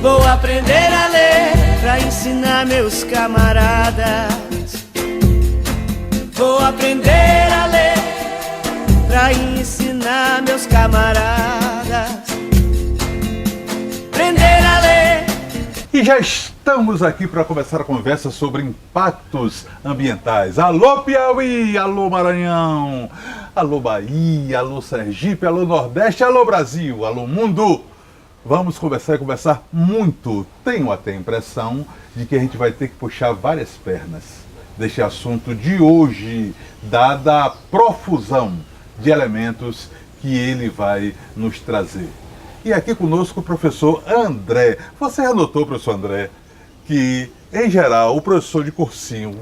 Vou aprender a ler pra ensinar meus camaradas. Vou aprender a ler pra ensinar meus camaradas. Aprender a ler. E já estamos aqui para começar a conversa sobre impactos ambientais. Alô Piauí, alô Maranhão, alô Bahia, alô Sergipe, alô Nordeste, alô Brasil, alô mundo. Vamos conversar e conversar muito. Tenho até a impressão de que a gente vai ter que puxar várias pernas deste assunto de hoje, dada a profusão de elementos que ele vai nos trazer. E aqui conosco o professor André. Você já notou, professor André, que, em geral, o professor de cursinho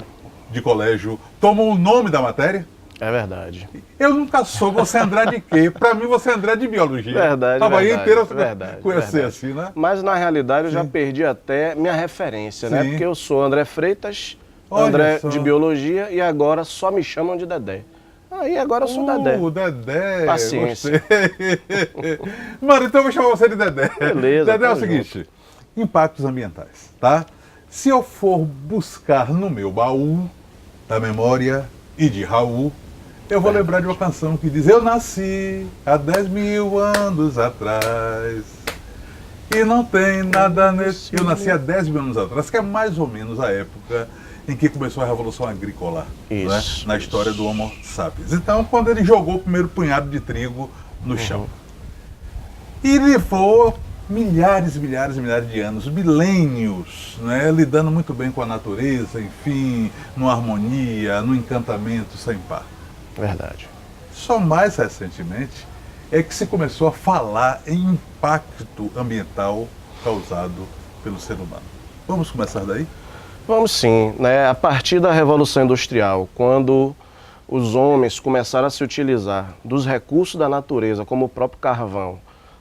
de colégio toma o nome da matéria? É verdade. Eu nunca soube você é André de quê? Pra mim você é André de biologia. Verdade, a Bahia inteira você verdade, conhecer verdade. assim, né? Mas na realidade eu já perdi até minha referência, né? Sim. Porque eu sou André Freitas, Olha André só. de biologia e agora só me chamam de Dedé. Aí agora eu sou Dedé. Dedé. Paciência. Gostei. Mano, então eu vou chamar você de Dedé. Beleza, Dedé é o tamo seguinte, impactos ambientais, tá? Se eu for buscar no meu baú da memória e de Raul, eu vou lembrar de uma canção que diz: eu nasci há 10 mil anos atrás e não tem nada nesse... Eu nasci há 10 mil anos atrás, que é mais ou menos a época em que começou a Revolução Agrícola, né? Na história do Homo sapiens. Então, quando ele jogou o primeiro punhado de trigo no chão. E levou milhares e milhares e milhares de anos, milênios, né? Lidando muito bem com a natureza, enfim, numa harmonia, num encantamento sem par. Verdade. Só mais recentemente é que se começou a falar em impacto ambiental causado pelo ser humano. Vamos começar daí? Vamos sim, né? A partir da Revolução Industrial, quando os homens começaram a se utilizar dos recursos da natureza, como o próprio carvão,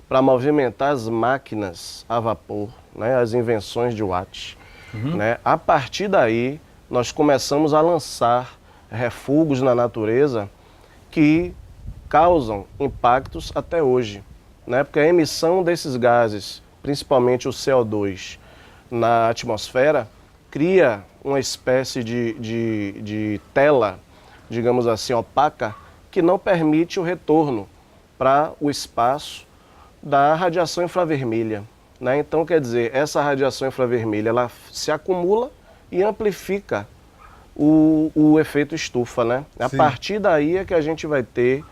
para movimentar as máquinas a vapor, né? As invenções de Watt, né? A partir daí, nós começamos a lançar refugos na natureza que causam impactos até hoje, né? Porque a emissão desses gases, principalmente o CO2, na atmosfera, cria uma espécie de tela, digamos assim, opaca, que não permite o retorno para o espaço da radiação infravermelha, né? Então, quer dizer, essa radiação infravermelha ela se acumula e amplifica o efeito estufa, né? A partir daí é que a gente vai ter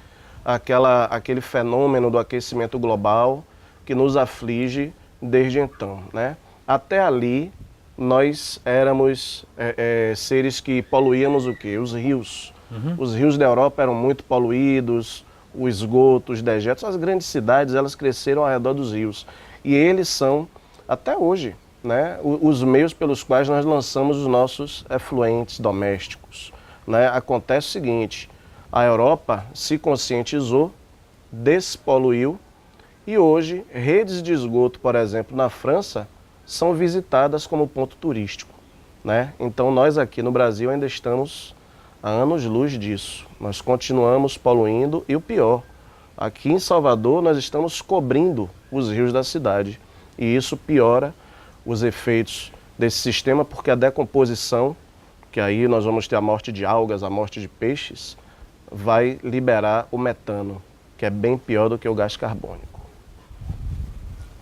aquele fenômeno do aquecimento global que nos aflige desde então, né? Até ali, nós éramos seres que poluíamos o quê? Os rios. Os rios da Europa eram muito poluídos, o esgoto, os dejetos, as grandes cidades, elas cresceram ao redor dos rios. E eles são, até hoje, né, os meios pelos quais nós lançamos os nossos efluentes domésticos, né? Acontece o seguinte, a Europa se conscientizou, despoluiu e hoje redes de esgoto, por exemplo, na França, são visitadas como ponto turístico, né? Então nós aqui no Brasil ainda estamos a anos-luz disso. Nós continuamos poluindo e o pior, aqui em Salvador nós estamos cobrindo os rios da cidade e isso piora os efeitos desse sistema, porque a decomposição, que aí nós vamos ter a morte de algas, a morte de peixes, vai liberar o metano, que é bem pior do que o gás carbônico.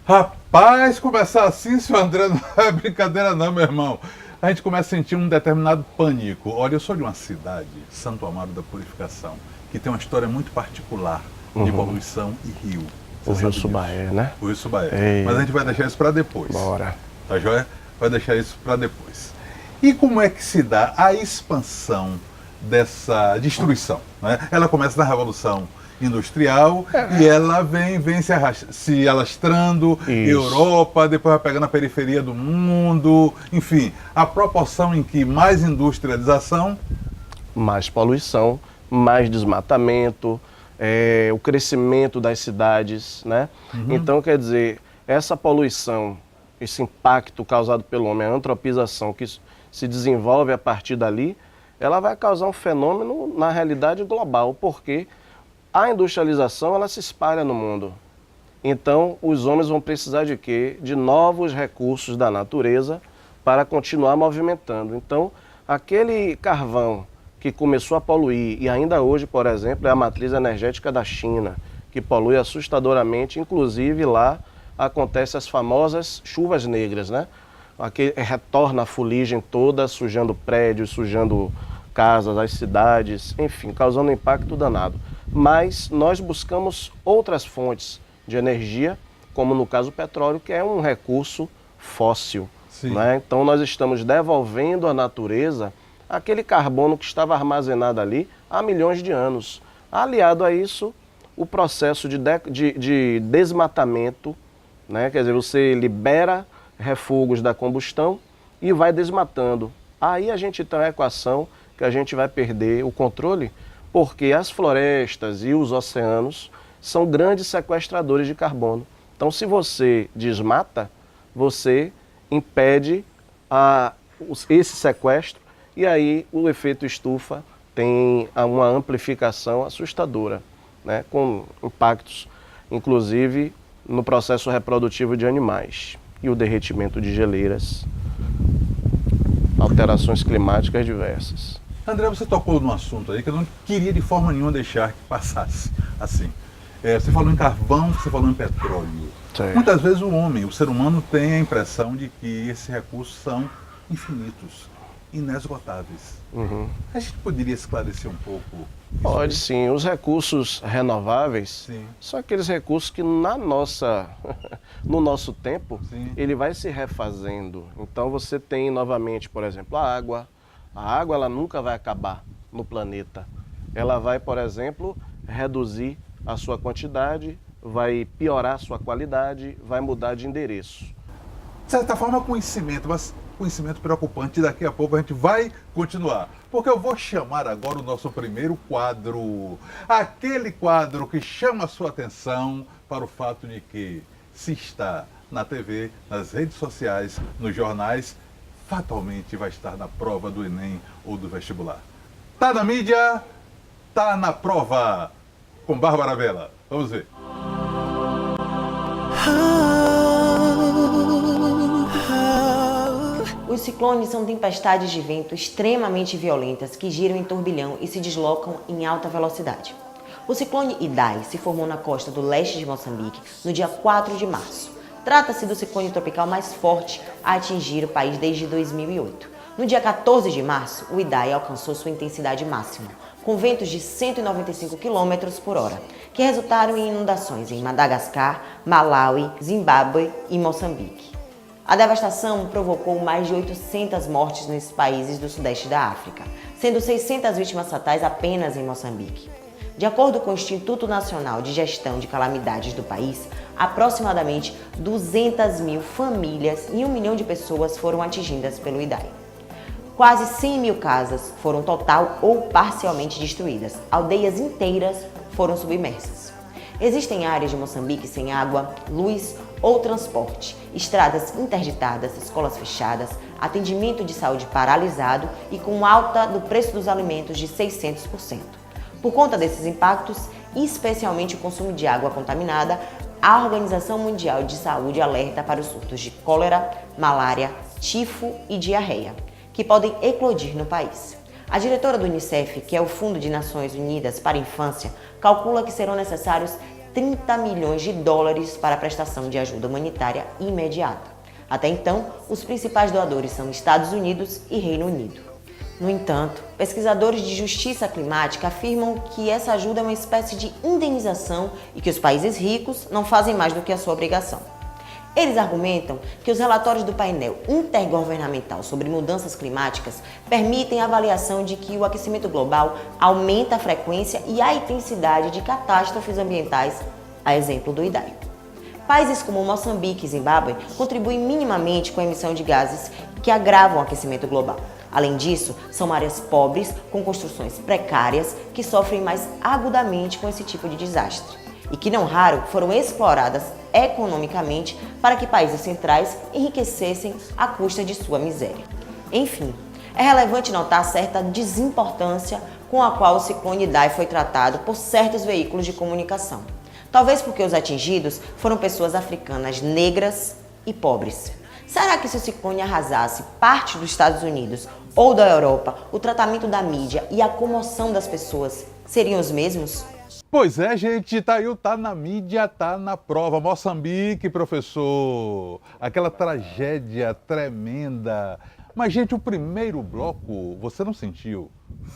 Rapaz, começar assim, seu André, não é brincadeira não, meu irmão. A gente começa a sentir um determinado pânico. Olha, eu sou de uma cidade, Santo Amaro da Purificação, que tem uma história muito particular de poluição e rio. O Rio Subaé, né? O Rio Subaé. Ei. Mas a gente vai deixar isso para depois. Bora. Tá joia? Vai deixar isso para depois. E como é que se dá a expansão dessa destruição, né? Ela começa na Revolução Industrial e ela vem se alastrando, Europa, depois vai pegando a periferia do mundo, enfim, a proporção em que mais industrialização, mais poluição, mais desmatamento, o crescimento das cidades, né? Então, quer dizer, essa poluição, esse impacto causado pelo homem, a antropização que se desenvolve a partir dali, ela vai causar um fenômeno, na realidade, global, porque a industrialização ela se espalha no mundo. Então, os homens vão precisar de quê? De novos recursos da natureza para continuar movimentando. Então, aquele carvão que começou a poluir, e ainda hoje, por exemplo, é a matriz energética da China, que polui assustadoramente, inclusive lá acontecem as famosas chuvas negras, né? Aqui retorna a fuligem toda, sujando prédios, sujando casas, as cidades, enfim, causando um impacto danado. Mas nós buscamos outras fontes de energia, como no caso o petróleo, que é um recurso fóssil. Né? Então nós estamos devolvendo à natureza aquele carbono que estava armazenado ali há milhões de anos. Aliado a isso, o processo de desmatamento, né? Quer dizer, você libera refugos da combustão e vai desmatando. Aí a gente tem uma equação que a gente vai perder o controle, porque as florestas e os oceanos são grandes sequestradores de carbono. Então, se você desmata, você impede esse sequestro e aí o efeito estufa tem uma amplificação assustadora, né, com impactos, inclusive, no processo reprodutivo de animais e o derretimento de geleiras, alterações climáticas diversas. André, você tocou num assunto aí que eu não queria de forma nenhuma deixar que passasse assim. Você falou em carvão, você falou em petróleo. Certo. Muitas vezes o homem, o ser humano, tem a impressão de que esses recursos são infinitos, inesgotáveis. Uhum. A gente poderia esclarecer um pouco isso? Pode sim. Os recursos renováveis são aqueles recursos que no nosso tempo, ele vai se refazendo. Então você tem novamente, por exemplo, a água. A água ela nunca vai acabar no planeta. Ela vai, por exemplo, reduzir a sua quantidade, vai piorar a sua qualidade, vai mudar de endereço. De certa forma, conhecimento, mas conhecimento preocupante. Daqui a pouco a gente vai continuar, porque eu vou chamar agora o nosso primeiro quadro. Aquele quadro que chama a sua atenção para o fato de que, se está na TV, nas redes sociais, nos jornais, fatalmente vai estar na prova do Enem ou do vestibular. Tá na mídia, tá na prova. Com Bárbara Bela. Vamos ver. Os ciclones são tempestades de vento extremamente violentas que giram em turbilhão e se deslocam em alta velocidade. O ciclone Idai se formou na costa do leste de Moçambique no dia 4 de março. Trata-se do ciclone tropical mais forte a atingir o país desde 2008. No dia 14 de março, o Idai alcançou sua intensidade máxima, com ventos de 195 km por hora, que resultaram em inundações em Madagascar, Malawi, Zimbábue e Moçambique. A devastação provocou mais de 800 mortes nesses países do sudeste da África, sendo 600 vítimas fatais apenas em Moçambique. De acordo com o Instituto Nacional de Gestão de Calamidades do país, aproximadamente 200 mil famílias e 1 milhão de pessoas foram atingidas pelo Idai. Quase 100 mil casas foram total ou parcialmente destruídas. Aldeias inteiras foram submersas. Existem áreas de Moçambique sem água, luz ou transporte, estradas interditadas, escolas fechadas, atendimento de saúde paralisado e com alta do preço dos alimentos de 600%. Por conta desses impactos, especialmente o consumo de água contaminada, a Organização Mundial de Saúde alerta para os surtos de cólera, malária, tifo e diarreia, que podem eclodir no país. A diretora do Unicef, que é o Fundo de Nações Unidas para a Infância, calcula que serão necessários 30 milhões de dólares para a prestação de ajuda humanitária imediata. Até então, os principais doadores são Estados Unidos e Reino Unido. No entanto, pesquisadores de justiça climática afirmam que essa ajuda é uma espécie de indenização e que os países ricos não fazem mais do que a sua obrigação. Eles argumentam que os relatórios do painel intergovernamental sobre mudanças climáticas permitem a avaliação de que o aquecimento global aumenta a frequência e a intensidade de catástrofes ambientais, a exemplo do Idai. Países como Moçambique e Zimbábue contribuem minimamente com a emissão de gases que agravam o aquecimento global. Além disso, são áreas pobres com construções precárias que sofrem mais agudamente com esse tipo de desastre e que, não raro, foram exploradas economicamente para que países centrais enriquecessem à custa de sua miséria. Enfim, é relevante notar certa desimportância com a qual o ciclone Idai foi tratado por certos veículos de comunicação. Talvez porque os atingidos foram pessoas africanas negras e pobres. Será que se o ciclone arrasasse parte dos Estados Unidos ou da Europa, o tratamento da mídia e a comoção das pessoas seriam os mesmos? Pois é, gente, tá na mídia, tá na prova. Moçambique, professor, aquela tragédia tremenda. Mas, gente, o primeiro bloco, você não sentiu?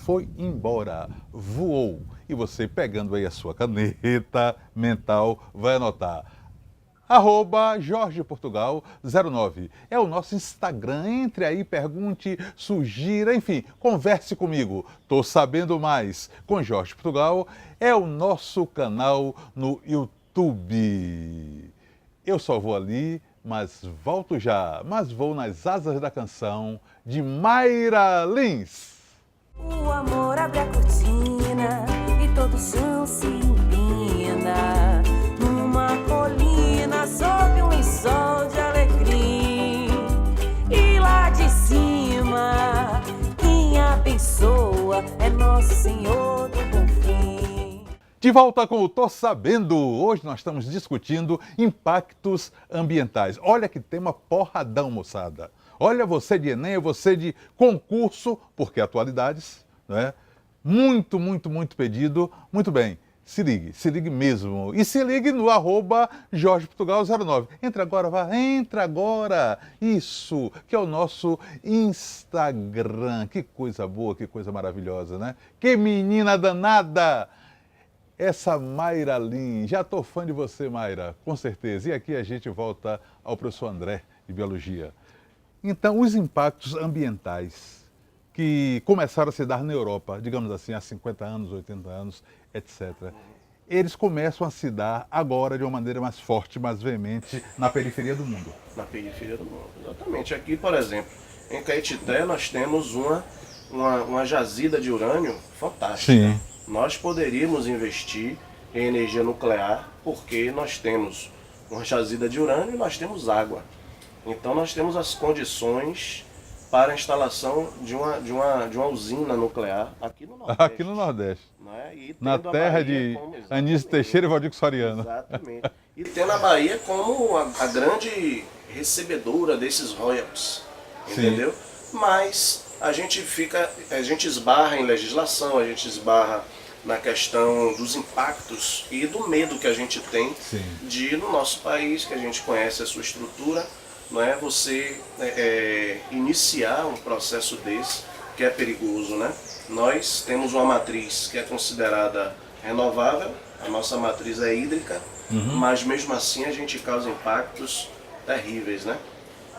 Foi embora, voou. E você, pegando aí a sua caneta mental, vai anotar. @JorgePortugal09 é o nosso Instagram. Entre aí, pergunte, sugira, enfim, converse comigo. Tô sabendo mais com Jorge Portugal é o nosso canal no YouTube. Eu só vou ali, mas volto já. Mas vou nas asas da canção de Mayra Lins. O amor abre a cortina e todo o chão se empina numa colina sob um lençol de alecrim. E lá de cima, quem abençoa é Nosso Senhor do Bom Fim. De volta com o Tô Sabendo. Hoje nós estamos discutindo impactos ambientais. Olha que tema porradão, moçada. Olha, você de Enem, você de concurso, porque atualidades, né? Muito pedido. Muito bem, se ligue mesmo. E se ligue no @JorgePortugal09. Entra agora, vá, entra agora. Isso, que é o nosso Instagram. Que coisa boa, que coisa maravilhosa, né? Que menina danada! Essa Mayra Lins, já tô fã de você, Mayra, com certeza. E aqui a gente volta ao professor André, de Biologia. Então, os impactos ambientais que começaram a se dar na Europa, digamos assim, há 50 anos, 80 anos, etc., eles começam a se dar agora de uma maneira mais forte, mais veemente, na periferia do mundo. Na periferia do mundo, exatamente. Aqui, por exemplo, em Caetité nós temos uma jazida de urânio fantástica. Sim. Nós poderíamos investir em energia nuclear porque nós temos uma jazida de urânio e nós temos água. Então nós temos as condições para a instalação de uma usina nuclear aqui no Nordeste. Aqui no Nordeste. Né? E Na tendo a terra Bahia de como- Anísio Teixeira e Valdir Soriano. Exatamente. E tendo a Bahia como a grande recebedora desses royalties, Sim. entendeu? Mas a gente esbarra em legislação, a gente esbarra na questão dos impactos e do medo que a gente tem Sim. de, no nosso país, que a gente conhece a sua estrutura, não é você iniciar um processo desse, que é perigoso, né? Nós temos uma matriz que é considerada renovável, a nossa matriz é hídrica, mas mesmo assim a gente causa impactos terríveis, né?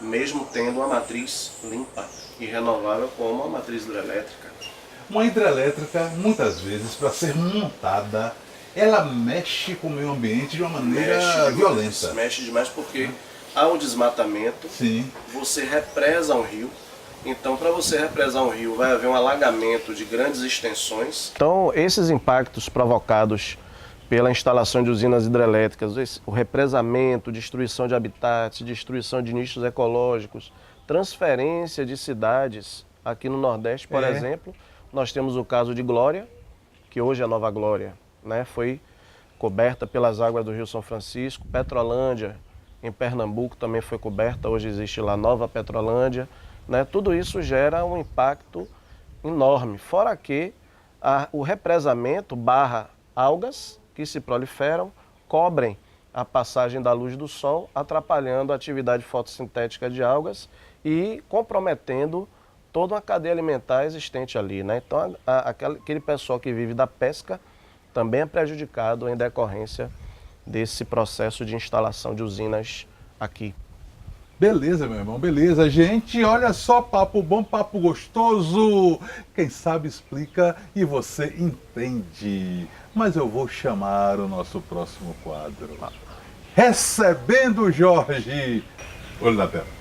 Mesmo tendo uma matriz limpa e renovável como a matriz hidrelétrica. Uma hidrelétrica, muitas vezes, para ser montada, ela mexe com o meio ambiente de uma maneira violenta. Mexe demais porque há um desmatamento, Sim. você represa um rio. Então, para você represar um rio, vai haver um alagamento de grandes extensões. Então, esses impactos provocados pela instalação de usinas hidrelétricas, o represamento, destruição de habitats, destruição de nichos ecológicos, transferência de cidades aqui no Nordeste, por exemplo, nós temos o caso de Glória, que hoje é Nova Glória, né? Foi coberta pelas águas do Rio São Francisco. Petrolândia, em Pernambuco, também foi coberta, hoje existe lá Nova Petrolândia, né? Tudo isso gera um impacto enorme, fora que o represamento barra algas que se proliferam, cobrem a passagem da luz do sol, atrapalhando a atividade fotossintética de algas e comprometendo toda uma cadeia alimentar existente ali, né? Então, aquele pessoal que vive da pesca também é prejudicado em decorrência desse processo de instalação de usinas aqui. Beleza, meu irmão, beleza. Gente, olha só, papo bom, papo gostoso. Quem sabe explica e você entende. Mas eu vou chamar o nosso próximo quadro. Recebendo o Jorge. Olho na tela.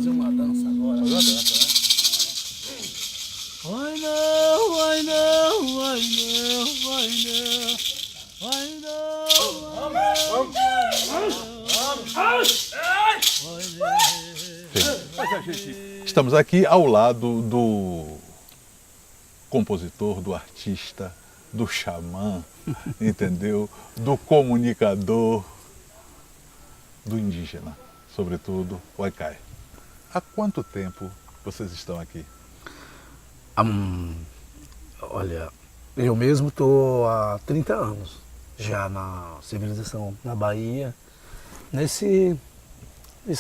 fazer uma dança agora. Fazer uma dança, né? Vai não, vai não, vai não, vai não, vai não, Estamos aqui ao lado do compositor, do artista, do xamã, entendeu? Do comunicador, do indígena, sobretudo, o Haikai. Há quanto tempo vocês estão aqui? Olha, eu mesmo estou há 30 anos já na civilização na Bahia, nesse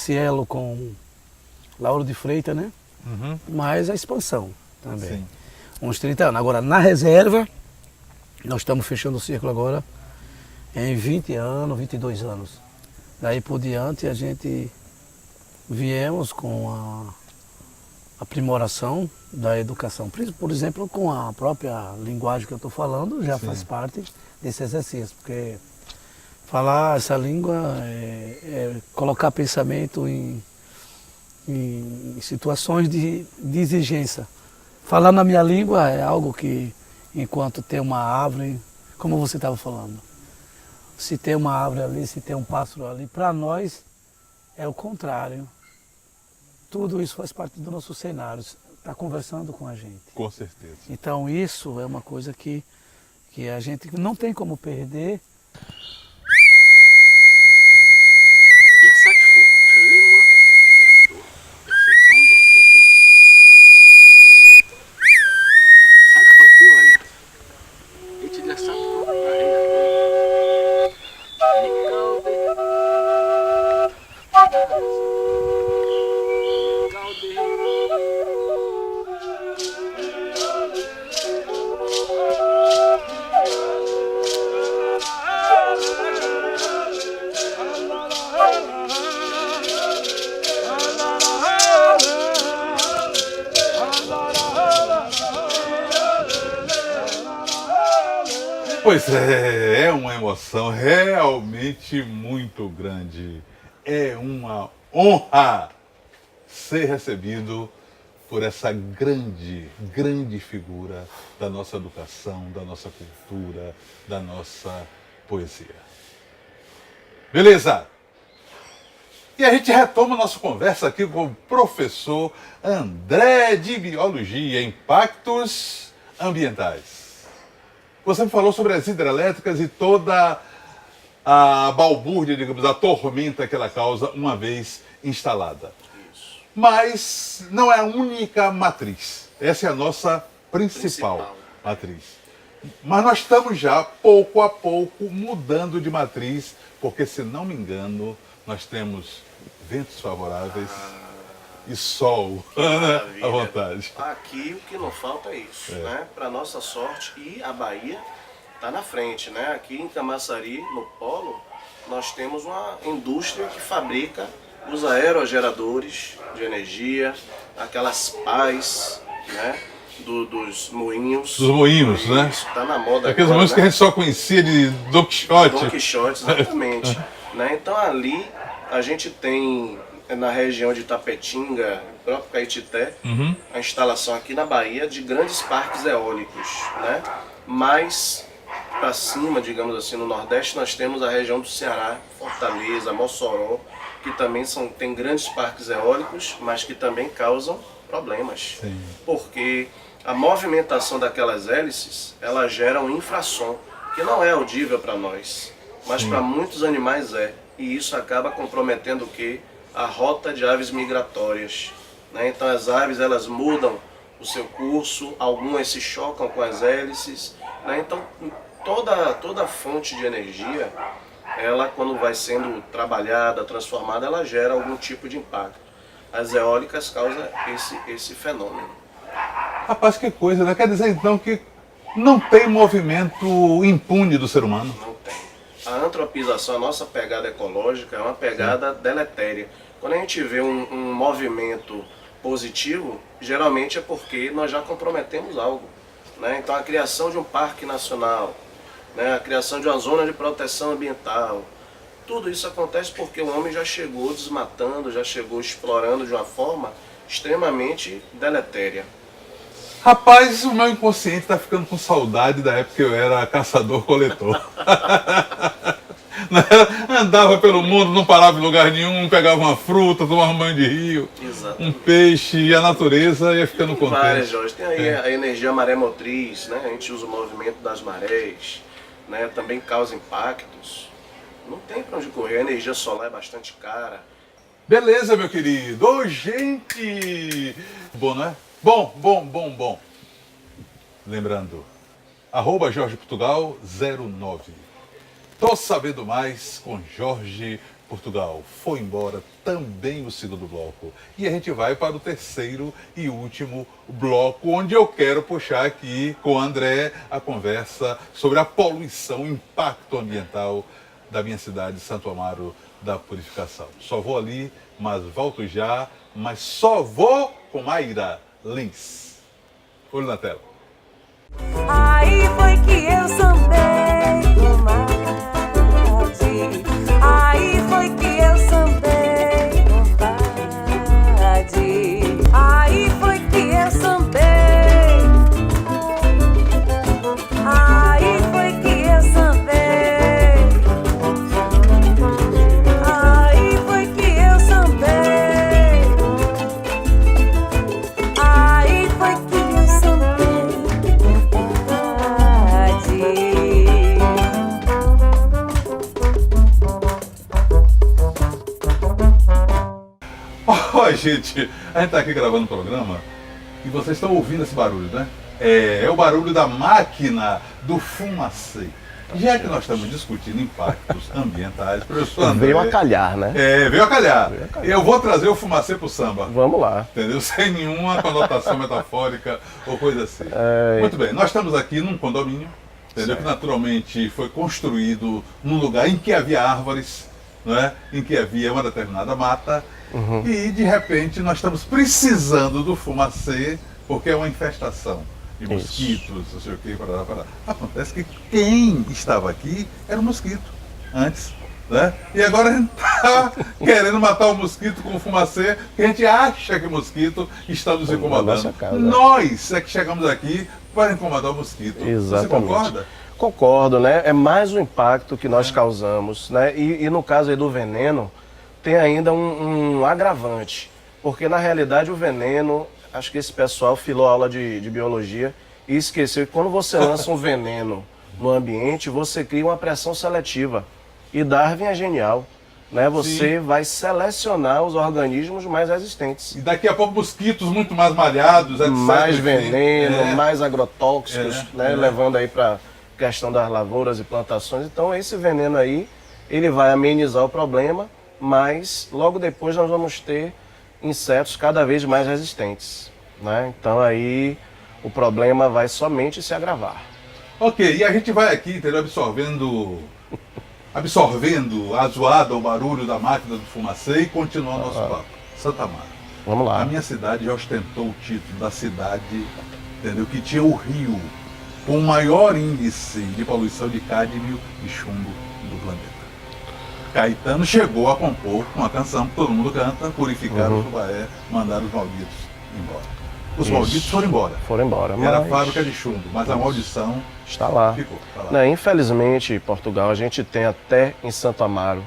elo com Lauro de Freitas, né? Uhum. Mas a expansão também. Sim. Uns 30 anos. Agora, na reserva, nós estamos fechando o círculo agora em 20 anos, 22 anos. Daí por diante a gente viemos com a aprimoração da educação. Por exemplo, com a própria linguagem que eu estou falando, já faz parte desse exercício, porque falar essa língua é colocar pensamento em situações de exigência. Falar na minha língua é algo que, enquanto tem uma árvore, como você estava falando, se tem uma árvore ali, se tem um pássaro ali, para nós é o contrário. Tudo isso faz parte do nosso cenário, está conversando com a gente. Com certeza. Então isso é uma coisa que a gente não tem como perder. Pois é uma emoção realmente muito grande. É uma honra ser recebido por essa grande, grande figura da nossa educação, da nossa cultura, da nossa poesia. Beleza? E a gente retoma a nossa conversa aqui com o professor André de Biologia, Impactos Ambientais. Você me falou sobre as hidrelétricas e toda a balbúrdia, digamos, a tormenta que ela causa uma vez instalada. Isso. Mas não é a única matriz. Essa é a nossa principal matriz. Mas nós estamos já, pouco a pouco, mudando de matriz, porque, se não me engano, nós temos ventos favoráveis e sol à vontade. Aqui o que não falta é isso, né? Para nossa sorte, e a Bahia está na frente, né? Aqui em Camaçari, no polo, nós temos uma indústria que fabrica os aerogeradores de energia, aquelas pás, né? Dos moinhos. Dos moinhos, né? Isso, tá na moda. Aqueles agora, moinhos, né? que a gente só conhecia de Don Quixote. Don Quixote, exatamente. Né? Então ali a gente tem, na região de Tapetinga, próprio Caetité, a instalação aqui na Bahia de grandes parques eólicos, né? Mais para cima, digamos assim, no Nordeste, nós temos a região do Ceará, Fortaleza, Mossoró, que também tem grandes parques eólicos, mas que também causam problemas. Sim. Porque a movimentação daquelas hélices, ela gera um infrassom, que não é audível para nós, mas para muitos animais é. E isso acaba comprometendo o quê? A rota de aves migratórias. Né? Então as aves, elas mudam o seu curso, algumas se chocam com as hélices. Né? Então toda fonte de energia, ela, quando vai sendo trabalhada, transformada, ela gera algum tipo de impacto. As eólicas causam esse fenômeno. Rapaz, que coisa, né? Quer dizer então que não tem movimento impune do ser humano? Não tem. A antropização, a nossa pegada ecológica, é uma pegada deletéria. Quando a gente vê um movimento positivo, geralmente é porque nós já comprometemos algo. Né? Então a criação de um parque nacional, né? A criação de uma zona de proteção ambiental, Tudo isso acontece porque o homem já chegou desmatando, já chegou explorando de uma forma extremamente deletéria. Rapaz, o meu inconsciente tá ficando com saudade da época que eu era caçador-coletor. Andava pelo mundo, não parava em lugar nenhum, pegava uma fruta, tomava um banho de rio, um peixe, e a natureza ia ficando contente. Várias, Jorge. Tem aí a energia maremotriz, né? A gente usa o movimento das marés, né? Também causa impactos. Não tem para onde correr, a energia solar é bastante cara. Beleza, meu querido. Ô, gente! Bom, não é? Bom. Lembrando, @JorgePortugal09. Tô sabendo mais com Jorge Portugal. Foi embora também o segundo bloco. E a gente vai para o terceiro e último bloco, onde eu quero puxar aqui com o André a conversa sobre a poluição, o impacto ambiental da minha cidade, Santo Amaro da Purificação. Só vou ali, mas volto já, mas só vou com Mayra Lins. Olho na tela. Aí foi que eu sambei comadre. Aí foi que eu sambei compadre. Aí foi que eu sambei. Aí foi que eu sambei. Aí foi que eu sambei. Aí foi que eu sambei compadre. Ó, gente, a gente tá aqui gravando o programa e vocês estão ouvindo esse barulho, né? É o barulho da máquina do fumacê. Já que nós estamos discutindo impactos ambientais, professor André... Veio a calhar, né? Veio a calhar. Eu vou trazer o fumacê pro samba. Vamos lá. Entendeu? Sem nenhuma conotação metafórica ou coisa assim. Muito bem, nós estamos aqui num condomínio, entendeu? Que naturalmente foi construído num lugar em que havia árvores, não é? Em que havia uma determinada mata. E de repente nós estamos precisando do fumacê porque é uma infestação de mosquitos, não sei o que, parará. Acontece que quem estava aqui era um mosquito antes, né? E agora a gente está querendo matar o mosquito com o fumacê, porque a gente acha que o mosquito está nos incomodando. Nós é que chegamos aqui para incomodar o mosquito. Exatamente. Você concorda? Concordo, né? É mais um impacto que nós causamos, né? E no caso aí do veneno, tem ainda um agravante, porque na realidade o veneno, acho que esse pessoal filou aula de biologia e esqueceu que quando você lança um veneno no ambiente, você cria uma pressão seletiva. E Darwin é genial, né? Você vai selecionar os organismos mais resistentes. E daqui a pouco mosquitos muito mais malhados, etc. Mais veneno, mais agrotóxicos, né? Levando aí para questão das lavouras e plantações. Então esse veneno aí, ele vai amenizar o problema, mas logo depois nós vamos ter insetos cada vez mais resistentes, né? Então aí o problema vai somente se agravar. Ok, e a gente vai aqui, entendeu? Absorvendo a zoada, o barulho da máquina do fumacê e continuar o nosso papo. Santa Amaro. Vamos lá. A minha cidade já ostentou o título da cidade, entendeu? Que tinha o rio com o maior índice de poluição de cádmio e chumbo do planeta. Caetano chegou a compor uma canção que todo mundo canta, purificar o Subaé, mandar os malditos embora. Os malditos foram embora. Foram embora. Era mas fábrica de chumbo, mas a maldição está lá. ficou. Tá lá. Né, infelizmente, Portugal, a gente tem até em Santo Amaro,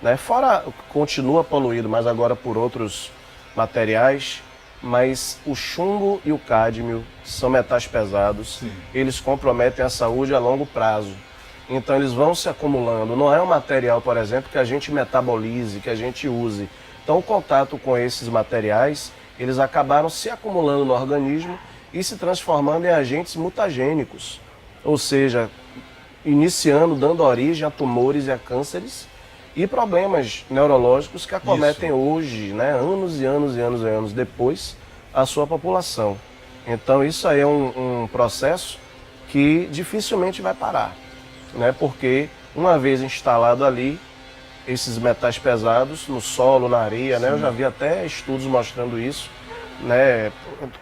né, fora continua poluído, mas agora por outros materiais, mas o chumbo e o cádmio são metais pesados, eles comprometem a saúde a longo prazo. Então eles vão se acumulando. Não é um material, por exemplo, que a gente metabolize, que a gente use. Então o contato com esses materiais, eles acabaram se acumulando no organismo e se transformando em agentes mutagênicos. Ou seja, iniciando, dando origem a tumores e a cânceres e problemas neurológicos que acometem hoje, né, anos e anos e anos e anos depois, a sua população. Então isso aí é um processo que dificilmente vai parar, né? Porque uma vez instalado ali, esses metais pesados no solo, na areia, né? Eu já vi até estudos mostrando isso, né?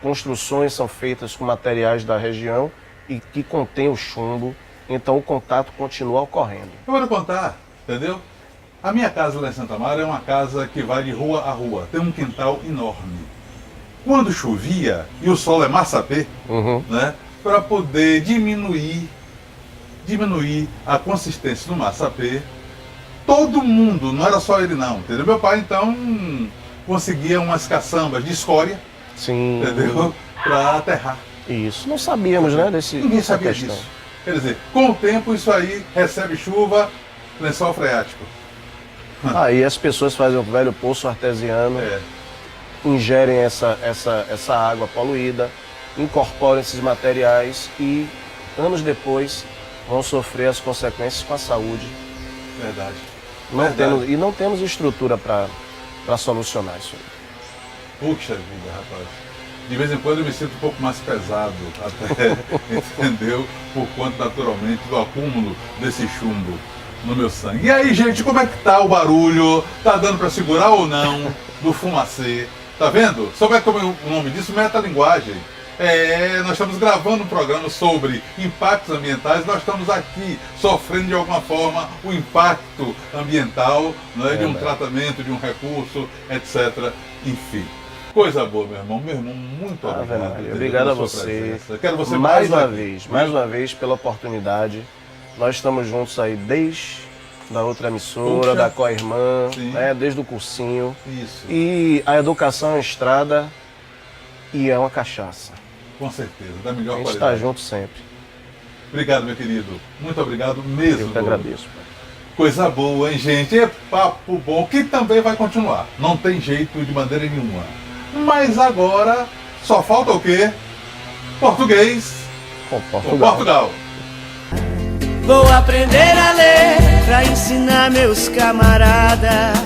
Construções são feitas com materiais da região e que contém o chumbo, então o contato continua ocorrendo. Eu vou te contar, entendeu? A minha casa lá em Santa Mara é uma casa que vai de rua a rua, tem um quintal enorme. Quando chovia, e o solo é massapê, né, para poder diminuir a consistência do massapê, todo mundo, não era só ele não, entendeu? Meu pai então conseguia umas caçambas de escória, Sim. entendeu? Para aterrar. Isso. Não sabíamos, né, Ninguém dessa sabia questão. disso. Quer dizer, com o tempo isso aí recebe chuva, lençol freático. Aí as pessoas fazem o velho poço artesiano, É. ingerem essa água poluída, incorporam esses materiais e, anos depois, vão sofrer as consequências com a saúde. Verdade. E não temos estrutura para solucionar isso aí. Puxa vida, rapaz. De vez em quando eu me sinto um pouco mais pesado, até, entendeu? Por conta, naturalmente, do acúmulo desse chumbo no meu sangue. E aí, gente, como é que tá o barulho? Tá dando para segurar ou não do fumacê? Tá vendo? Sabe como é o nome disso? Metalinguagem. Nós estamos gravando um programa sobre impactos ambientais, nós estamos aqui sofrendo de alguma forma o impacto ambiental, não é? De um tratamento, de um recurso, etc. Enfim. Coisa boa, meu irmão. Meu irmão, muito obrigado. Maria, obrigado a pela sua você. presença. Quero você mais aqui. mais uma vez, pela oportunidade. Nós estamos juntos aí desde da outra emissora, Puxa. da co-irmã, Sim. né, desde o cursinho. Isso, E a educação é uma estrada e é uma cachaça. com certeza, da melhor A gente está qualidade. junto sempre. Obrigado, meu querido. Muito obrigado mesmo. Eu que agradeço. Pai. Coisa boa, hein, gente? É papo bom, que também vai continuar. Não tem jeito de maneira nenhuma. Mas agora, só falta o quê? Português Com com Portugal. Portugal. Vou aprender a ler pra ensinar meus camaradas.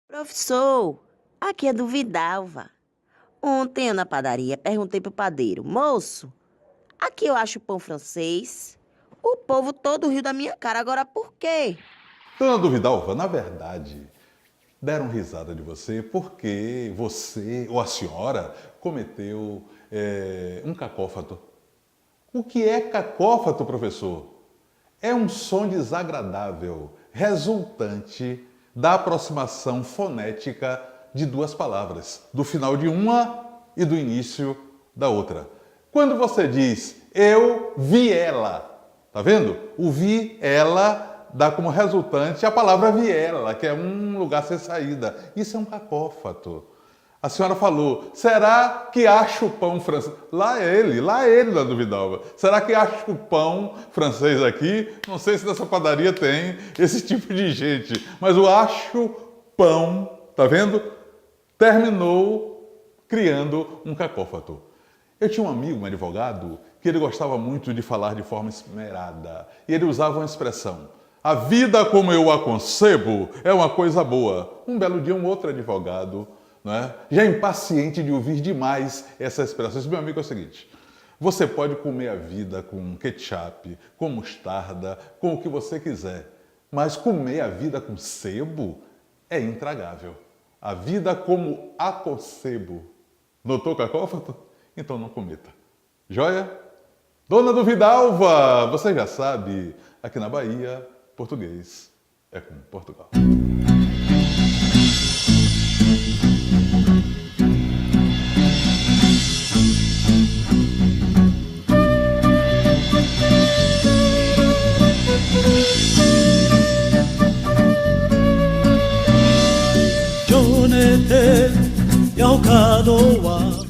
Professor, aqui é do Vidalva. Ontem eu na padaria perguntei pro padeiro: moço, aqui eu acho pão francês. O povo todo riu da minha cara, agora por quê? Dona Vidalva, na verdade, deram risada de você porque você ou a senhora cometeu um cacófato. O que é cacófato, professor? É um som desagradável resultante da aproximação fonética de duas palavras, do final de uma e do início da outra. Quando você diz eu vi ela, tá vendo? O vi ela dá como resultante a palavra viela, que é um lugar sem saída. Isso é um cacófato. A senhora falou, será que acha o pão francês? Lá ele, Dona Vidalva. Será que acha o pão francês aqui? Não sei se nessa padaria tem esse tipo de gente, mas o acho pão, tá vendo? Terminou criando um cacófato. Eu tinha um amigo, um advogado, que ele gostava muito de falar de forma esmerada. E ele usava uma expressão, a vida como eu a concebo é uma coisa boa. Um belo dia, um outro advogado, né, já impaciente de ouvir demais essa expressão, disse, meu amigo, é o seguinte, você pode comer a vida com ketchup, com mostarda, com o que você quiser, mas comer a vida com sebo é intragável. A vida como a concebo. Notou o cacófato? Então não cometa. Joia? Dona do Vidalva, você já sabe, aqui na Bahia, português é com Portugal. Jonete Yaukadoa